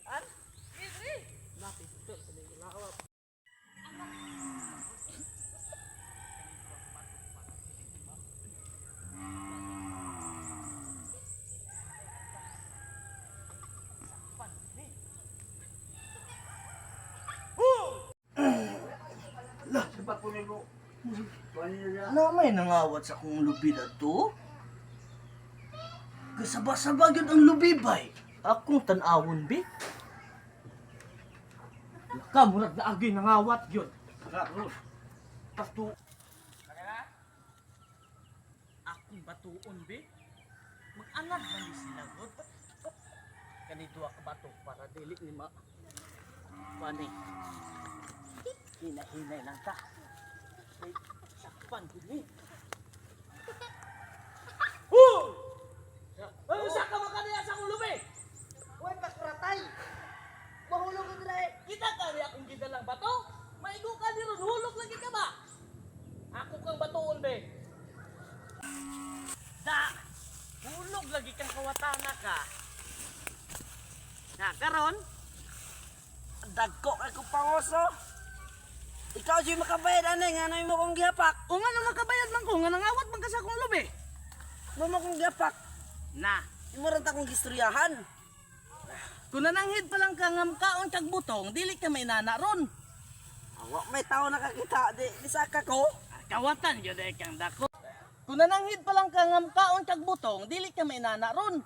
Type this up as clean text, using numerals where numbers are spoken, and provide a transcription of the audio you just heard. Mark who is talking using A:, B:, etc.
A: An? Sige. Napit ito sa mga lawak.
B: Lah, dapat po nilo. Na may nangawat sa akong lubi na to? Kasaba-saba yun ang lubi bay. Akong tanawon bi.
A: Kamurag na agi nangawat yun.
B: Karon. Pasto.
A: Akong batuon be. Mag-anak ba ni sila god? Kanito ka bato para dili ni ma. Pani. Hinahinay lang ta. Ay, sakpan ko ni. Ay, usa ka makaniya sa akong lubi.
B: Huwag kakuratay. Mahulog ka dira.
A: Kita ka rin akong gidalang bato. Maigo ka ni ron, hulog lagi ka ba? Ako kang batuon be. Da, hulog lagi kang kawatana ka. Na karon,
B: Dagko ako pangoso. Ikaw di makabayad anay nga mo kong gihapak.
A: o nga nang makabayad man ko, nga nangawat man ka sa akong lubi.
B: Mo kong gihapak.
A: Na,
B: Imo ra ta kong gistoryahan.
A: kung nananghid pa lang ka nga kaon kag butong, dili ka may nana ron.
B: Awa may tao nakakita di saka ko.
A: Kawatan yun kang dako. Kung nananghid pa lang ka nga kaon kag butong, dili ka may nana ron.